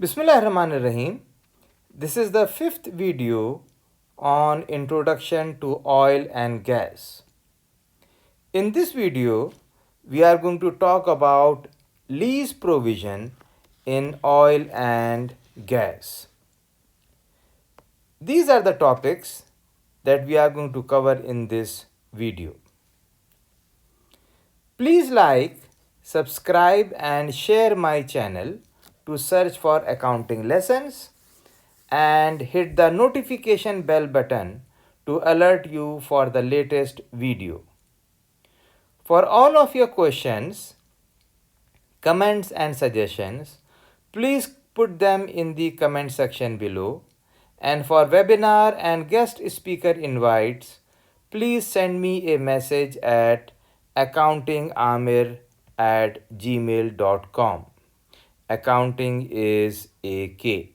Bismillahirrahmanirrahim. This is the fifth video on Introduction to Oil and Gas. In this video, we are going to talk about lease provision in oil and gas. These are the topics that we are going to cover in this video. Please like, subscribe and share my channel to search for accounting lessons and hit the notification bell button to alert you for the latest video. For all of your questions, comments and suggestions, please put them in the comment section below. And for webinar and guest speaker invites, please send me a message at accountingamir@gmail.com. Accounting is AK.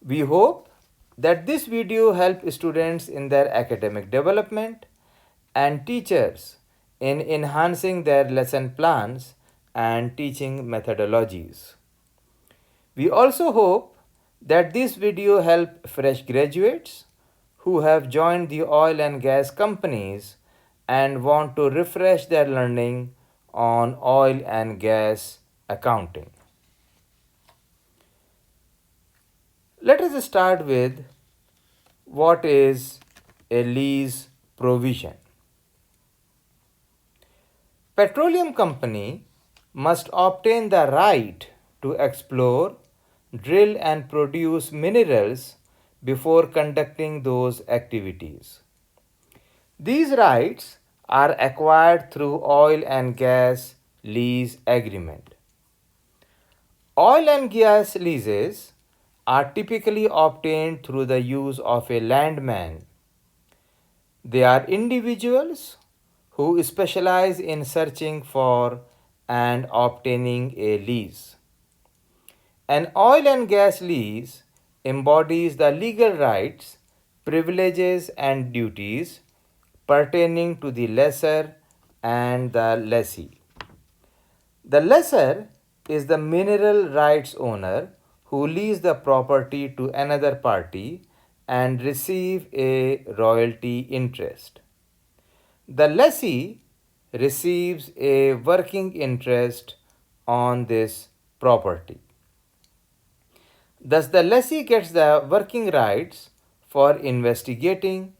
We hope that this video helps students in their academic development and teachers in enhancing their lesson plans and teaching methodologies. We also hope that this video helps fresh graduates who have joined the oil and gas companies and want to refresh their learning on oil and gas accounting. Let us start with what is a lease provision. Petroleum company must obtain the right to explore, drill and produce minerals before conducting those activities. These rights are acquired through oil and gas lease agreement. Oil and gas leases are typically obtained through the use of a landman. They are individuals who specialize in searching for and obtaining a lease. An oil and gas lease embodies the legal rights, privileges, and duties pertaining to the lessor and the lessee. The lessor is the mineral rights owner who lease the property to another party and receive a royalty interest. The lessee receives a working interest on this property. Thus, the lessee gets the working rights for investigating,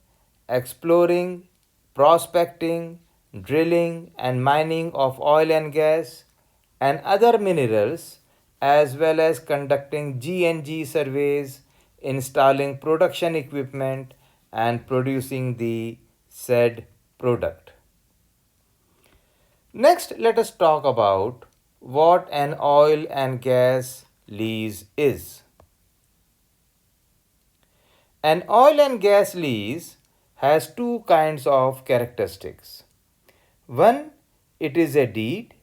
exploring, prospecting, drilling and mining of oil and gas and other minerals, as well as conducting G&G surveys, installing production equipment and producing the said product. Next, let us talk about what an oil and gas lease is. An oil and gas lease has two kinds of characteristics. One, it is a deed.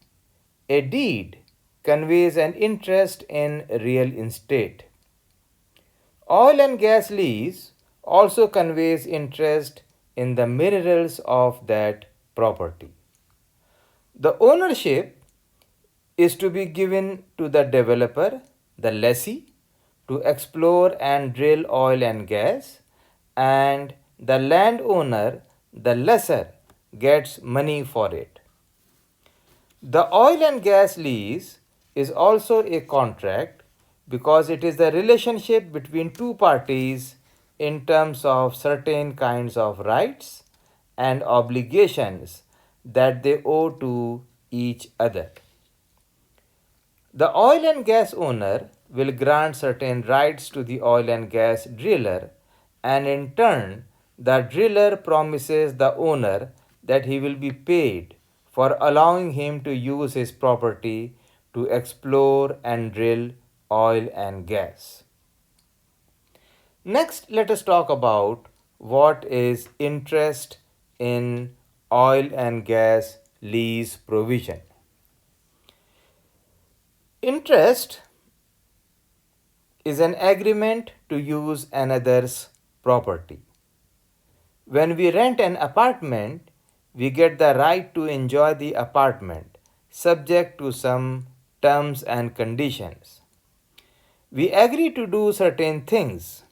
A deed conveys an interest in real estate. Oil and gas lease also conveys interest in the minerals of that property. The ownership is to be given to the developer, the lessee, to explore and drill oil and gas, and the landowner, the lessor, gets money for it. The oil and gas lease is also a contract because it is the relationship between two parties in terms of certain kinds of rights and obligations that they owe to each other. The oil and gas owner will grant certain rights to the oil and gas driller, and in turn, the driller promises the owner that he will be paid for allowing him to use his property to explore and drill oil and gas. Next, let us talk about what is interest in oil and gas lease provision. Interest is an agreement to use another's property. When we rent an apartment, we get the right to enjoy the apartment subject to some terms and conditions. We agree to do certain things.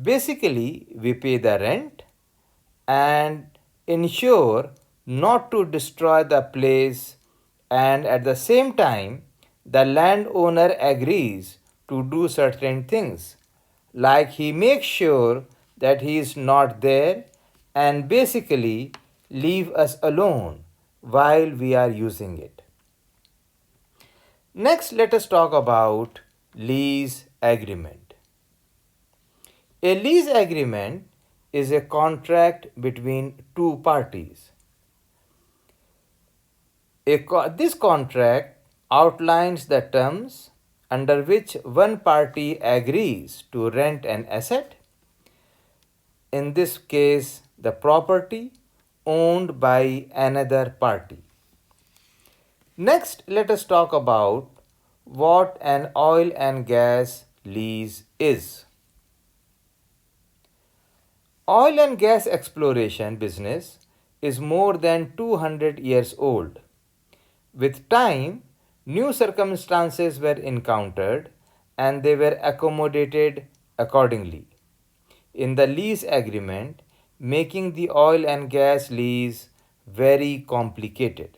Basically, we pay the rent and ensure not to destroy the place, and at the same time the landowner agrees to do certain things, like he makes sure that he is not there and basically leave us alone while we are using it. Next, let us talk about lease agreement. A lease agreement is a contract between two parties. This contract outlines the terms under which one party agrees to rent an asset, in this case the property, owned by another party. Next, let us talk about what an oil and gas lease is. Oil and gas exploration business is more than 200 years old. With time, new circumstances were encountered and they were accommodated accordingly in the lease agreement, making the oil and gas lease very complicated.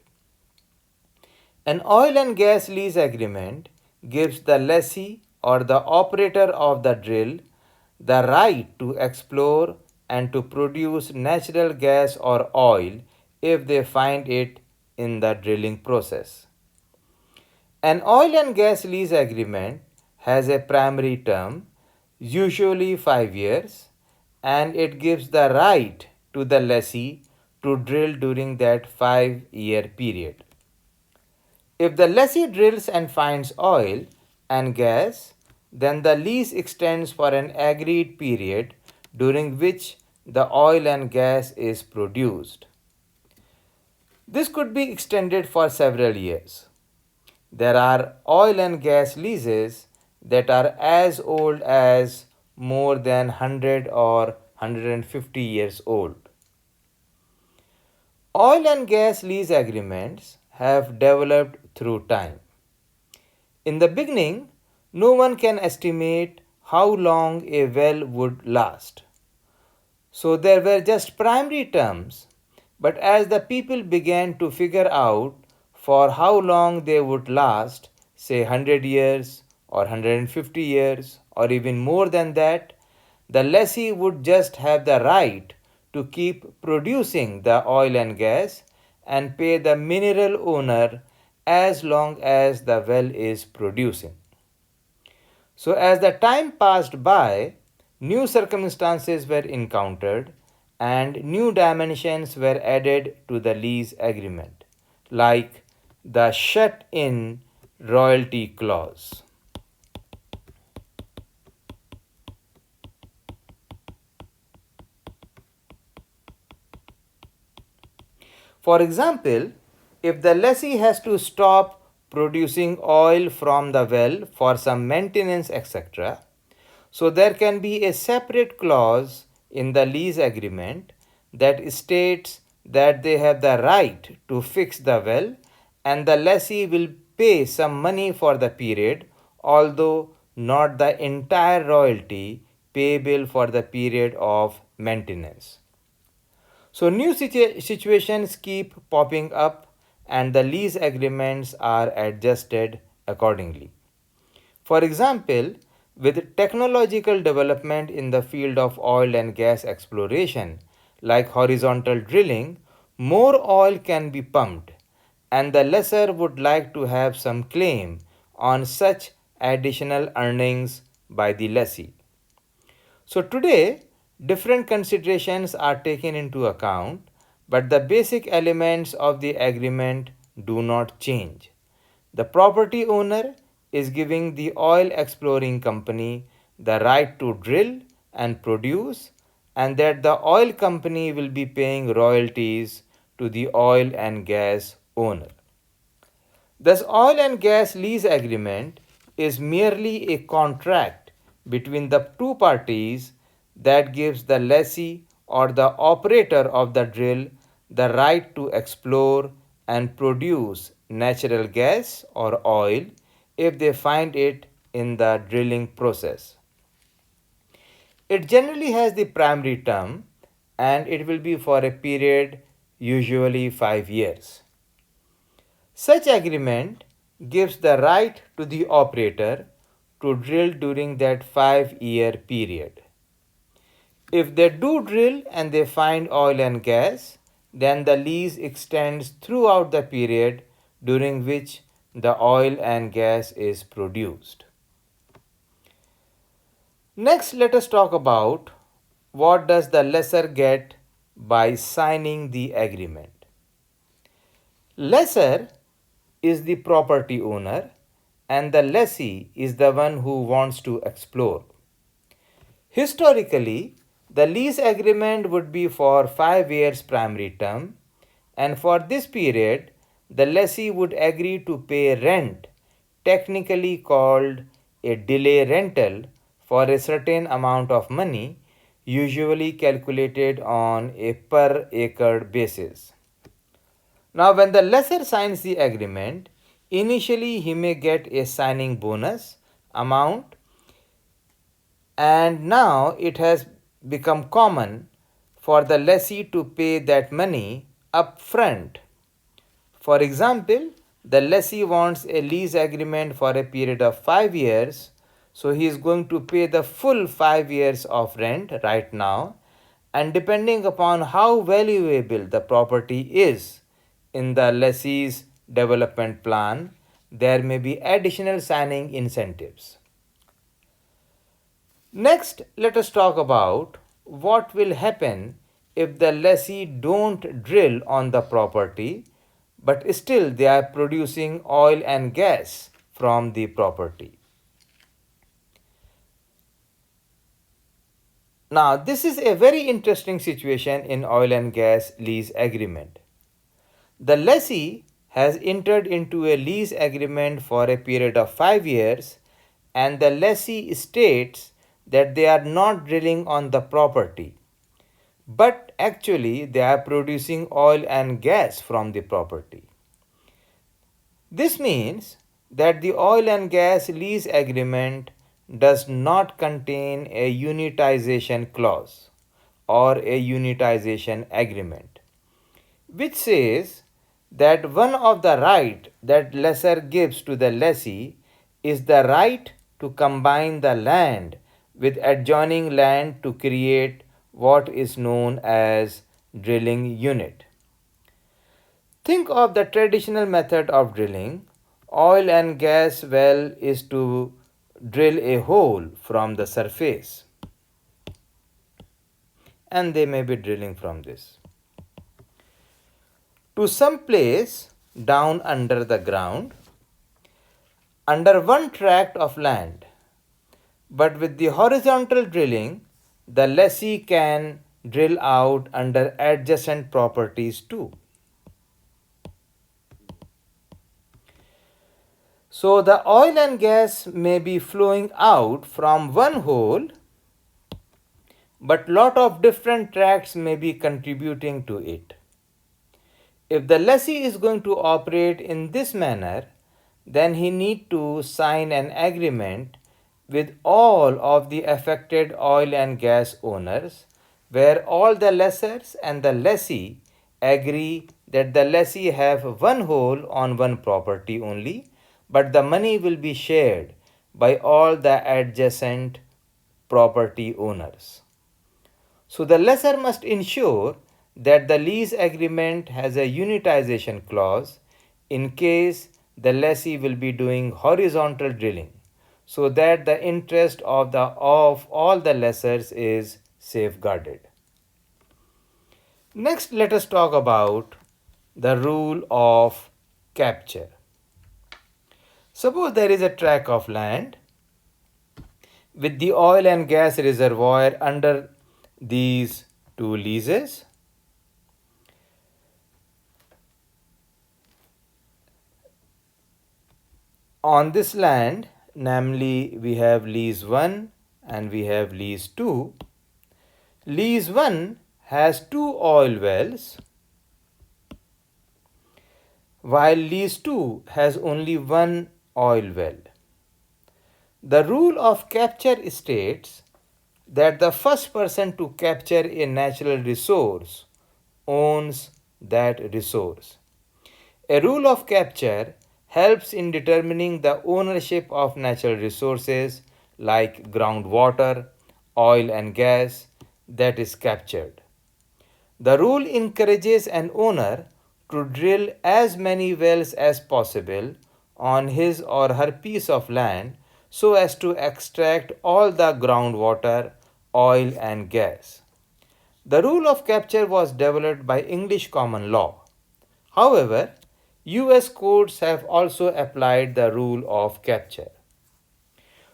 An oil and gas lease agreement gives the lessee or the operator of the drill the right to explore and to produce natural gas or oil if they find it in the drilling process. An oil and gas lease agreement has a primary term, usually 5 years, and it gives the right to the lessee to drill during that 5-year period. If the lessee drills and finds oil and gas, then the lease extends for an agreed period during which the oil and gas is produced. This could be extended for several years. There are oil and gas leases that are as old as more than 100 or 150 years old. Oil and gas lease agreements have developed through time. In the beginning, no one can estimate how long a well would last. So there were just primary terms, but as the people began to figure out for how long they would last, say 100 years or 150 years or even more than that, the lessee would just have the right to keep producing the oil and gas and pay the mineral owner as long as the well is producing. So as the time passed by, new circumstances were encountered and new dimensions were added to the lease agreement, like the shut-in royalty clause. For example, if the lessee has to stop producing oil from the well for some maintenance, etc., so there can be a separate clause in the lease agreement that states that they have the right to fix the well and the lessee will pay some money for the period, although not the entire royalty payable for the period of maintenance. So new situations keep popping up and the lease agreements are adjusted accordingly. For example, with technological development in the field of oil and gas exploration, like horizontal drilling, more oil can be pumped, and the lessor would like to have some claim on such additional earnings by the lessee. So today, different considerations are taken into account, but the basic elements of the agreement do not change. The property owner is giving the oil exploring company the right to drill and produce, and that the oil company will be paying royalties to the oil and gas owner. Thus, oil and gas lease agreement is merely a contract between the two parties that gives the lessee or the operator of the drill the right to explore and produce natural gas or oil if they find it in the drilling process. It generally has the primary term and it will be for a period usually 5 years. Such agreement gives the right to the operator to drill during that 5-year period. If they do drill and they find oil and gas, then the lease extends throughout the period during which the oil and gas is produced. Next, let us talk about what does the lessor get by signing the agreement. Lessor is the property owner and the lessee is the one who wants to explore. Historically, the lease agreement would be for 5 years primary term, and for this period, the lessee would agree to pay rent, technically called a delay rental, for a certain amount of money, usually calculated on a per acre basis. Now, when the lessor signs the agreement, initially he may get a signing bonus amount, and now it has become common for the lessee to pay that money up front. For example, the lessee wants a lease agreement for a period of 5 years, so he is going to pay the full 5 years of rent right now, and depending upon how valuable the property is in the lessee's development plan, there may be additional signing incentives. Next, let us talk about what will happen if the lessee don't drill on the property, but still they are producing oil and gas from the property. Now, this is a very interesting situation in oil and gas lease agreement. The lessee has entered into a lease agreement for a period of 5 years, and the lessee states that they are not drilling on the property, but actually they are producing oil and gas from the property. This means that the oil and gas lease agreement does not contain a unitization clause or a unitization agreement, which says that one of the right that lessor gives to the lessee is the right to combine the land with adjoining land to create what is known as drilling unit. Think of the traditional method of drilling. Oil and gas well is to drill a hole from the surface, and they may be drilling from this to some place down under the ground, under one tract of land. But with the horizontal drilling, the lessee can drill out under adjacent properties too. So the oil and gas may be flowing out from one hole, but lot of different tracts may be contributing to it. If the lessee is going to operate in this manner, then he need to sign an agreement with all of the affected oil and gas owners, where all the lessors and the lessee agree that the lessee have one hole on one property only, but the money will be shared by all the adjacent property owners. So the lessor must ensure that the lease agreement has a unitization clause in case the lessee will be doing horizontal drilling, so that the interest of all the lessors is safeguarded. Next, let us talk about the rule of capture. Suppose there is a tract of land with the oil and gas reservoir under these two leases. On this land, namely we have lease 1 and we have lease 2. Lease 1 has 2 oil wells, while lease 2 has only one oil well. The rule of capture states that the first person to capture a natural resource owns that resource. A rule of capture helps in determining the ownership of natural resources like groundwater, oil, and gas that is captured. The rule encourages an owner to drill as many wells as possible on his or her piece of land so as to extract all the groundwater, oil, and gas. The rule of capture was developed by English common law. However, US courts have also applied the rule of capture.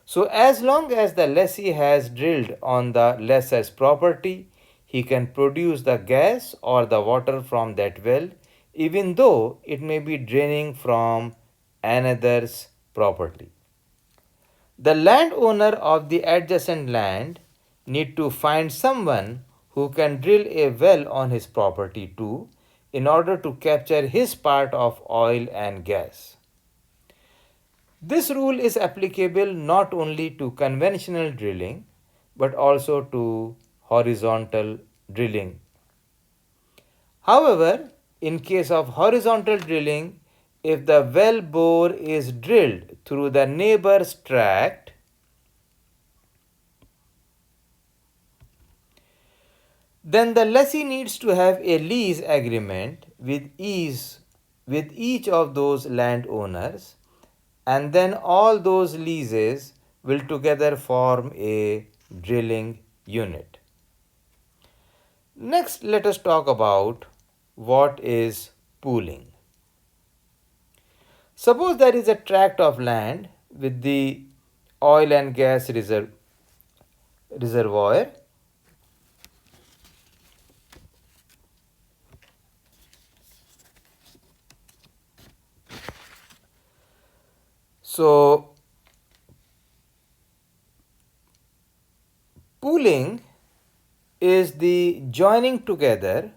So, as long as the lessee has drilled on the lessor's property, he can produce the gas or the water from that well, even though it may be draining from another's property. The landowner of the adjacent land need to find someone who can drill a well on his property too in order to capture his part of oil and gas. This rule is applicable not only to conventional drilling but also to horizontal drilling. However, in case of horizontal drilling, if the well bore is drilled through the neighbor's tract, then the lessee needs to have a lease agreement with each of those landowners, and then all those leases will together form a drilling unit. Next, let us talk about what is pooling. Suppose there is a tract of land with the oil and gas reservoir. So, pooling is the joining together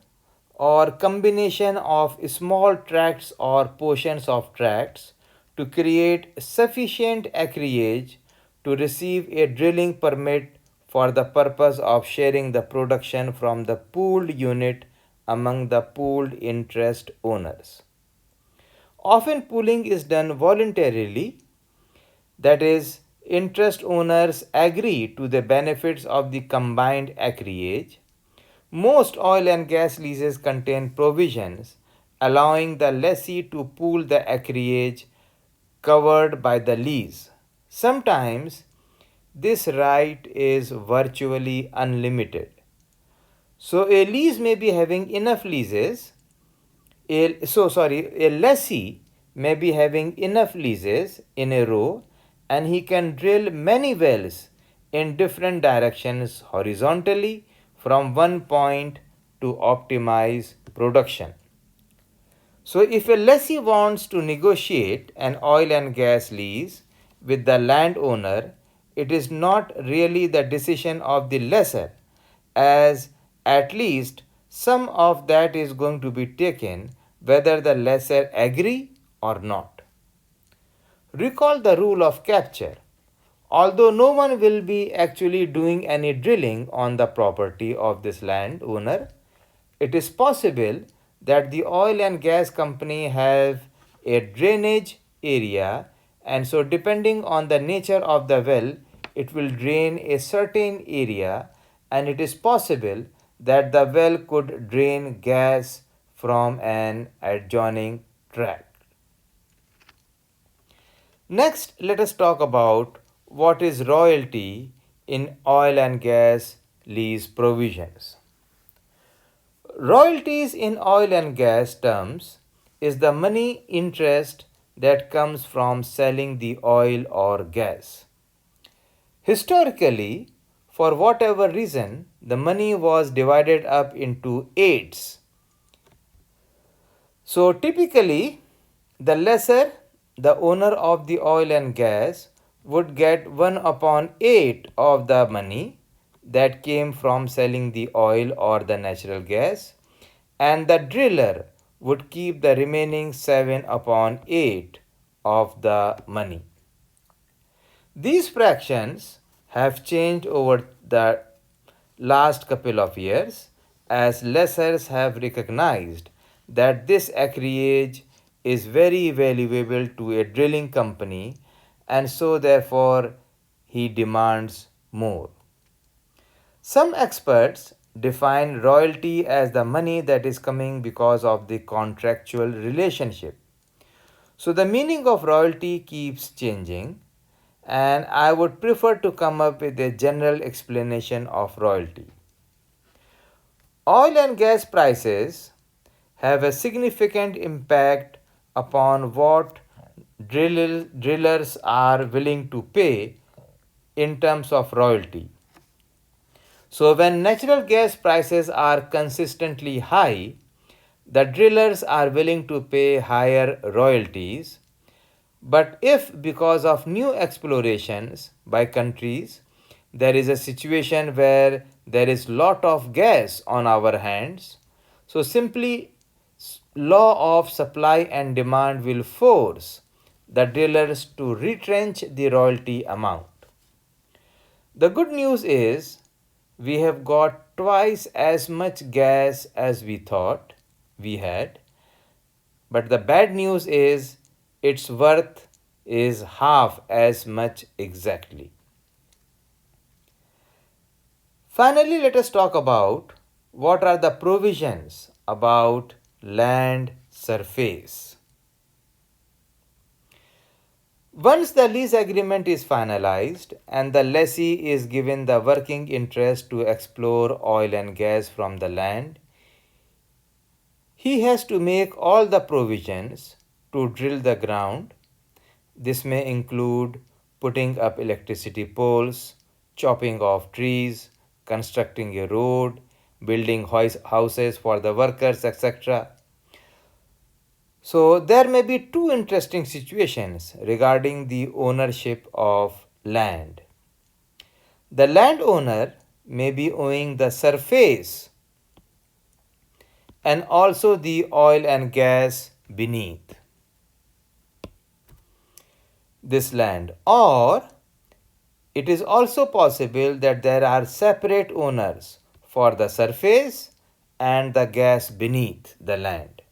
or combination of small tracts or portions of tracts to create sufficient acreage to receive a drilling permit for the purpose of sharing the production from the pooled unit among the pooled interest owners. Often pooling is done voluntarily, that is, interest owners agree to the benefits of the combined acreage. Most oil and gas leases contain provisions allowing the lessee to pool the acreage covered by the lease. Sometimes this right is virtually unlimited. So a lease may be having enough leases. A lessee may be having enough leases in a row, and he can drill many wells in different directions horizontally from one point to optimize production. So, if a lessee wants to negotiate an oil and gas lease with the landowner, it is not really the decision of the lessor, as at least some of that is going to be taken whether the lessor agree or not. Recall the rule of capture. Although no one will be actually doing any drilling on the property of this landowner, it is possible that the oil and gas company have a drainage area, and so depending on the nature of the well, it will drain a certain area, and it is possible that the well could drain gas from an adjoining tract. Next, let us talk about what is royalty in oil and gas lease provisions. Royalties in oil and gas terms is the money interest that comes from selling the oil or gas. Historically, for whatever reason, the money was divided up into eights. So typically, the lessor, the owner of the oil and gas, would get 1 upon 8 of the money that came from selling the oil or the natural gas, and the driller would keep the remaining 7 upon 8 of the money. These fractions have changed over the last couple of years as lessors have recognized that this acreage is very valuable to a drilling company, and so therefore he demands more. Some experts define royalty as the money that is coming because of the contractual relationship. So the meaning of royalty keeps changing, and I would prefer to come up with a general explanation of royalty. Oil and gas prices have a significant impact upon what drillers are willing to pay in terms of royalty. So when natural gas prices are consistently high, the drillers are willing to pay higher royalties. But if because of new explorations by countries, there is a situation where there is lot of gas on our hands, so simply law of supply and demand will force the drillers to retrench the royalty amount. The good news is we have got twice as much gas as we thought we had, but the bad news is its worth is half as much exactly. Finally, let us talk about what are the provisions about land surface. Once the lease agreement is finalized and the lessee is given the working interest to explore oil and gas from the land, he has to make all the provisions to drill the ground. This may include putting up electricity poles, chopping off trees, constructing a road, building houses for the workers, etc. So there may be two interesting situations regarding the ownership of land. The landowner may be owning the surface and also the oil and gas beneath this land, or it is also possible that there are separate owners for the surface and the gas beneath the land.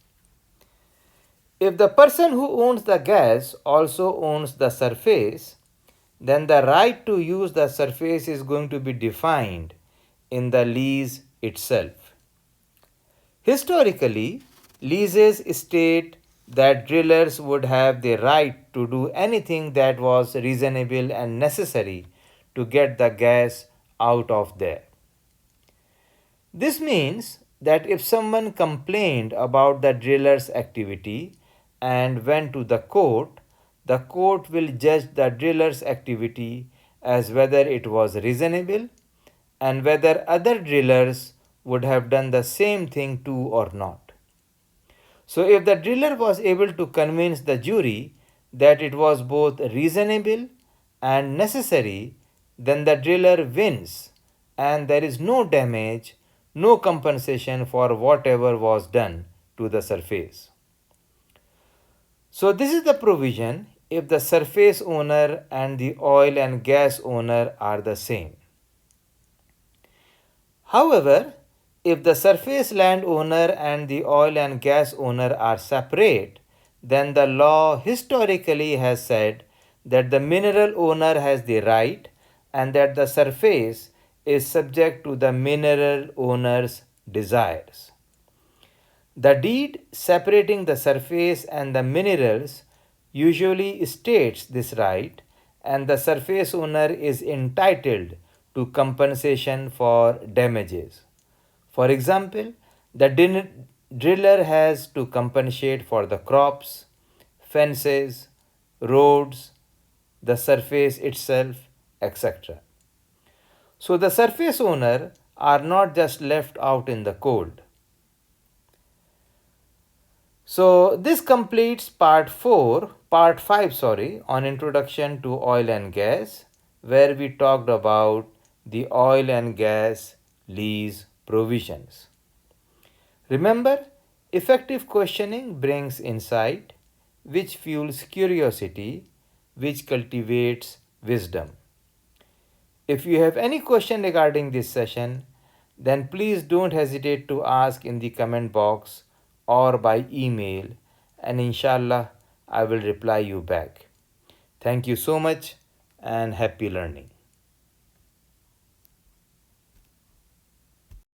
If the person who owns the gas also owns the surface, then the right to use the surface is going to be defined in the lease itself. Historically, leases state that drillers would have the right to do anything that was reasonable and necessary to get the gas out of there. This means that if someone complained about the driller's activity and went to the court will judge the driller's activity as whether it was reasonable and whether other drillers would have done the same thing too or not. So if the driller was able to convince the jury that it was both reasonable and necessary, then the driller wins and there is no damage, no compensation for whatever was done to the surface. So this is the provision if the surface owner and the oil and gas owner are the same. However, if the surface land owner and the oil and gas owner are separate, then the law historically has said that the mineral owner has the right and that the surface is subject to the mineral owner's desires. The deed separating the surface and the minerals usually states this right, and the surface owner is entitled to compensation for damages. For example, the driller has to compensate for the crops, fences, roads, the surface itself, etc. So the surface owner are not just left out in the cold. So this completes part 5 on introduction to oil and gas, where we talked about the oil and gas lease provisions. Remember, Effective questioning brings insight, which fuels curiosity, which cultivates wisdom. If you have any question regarding this session, then please don't hesitate to ask in the comment box or by email, and inshallah I will reply you back. Thank you so much and happy learning.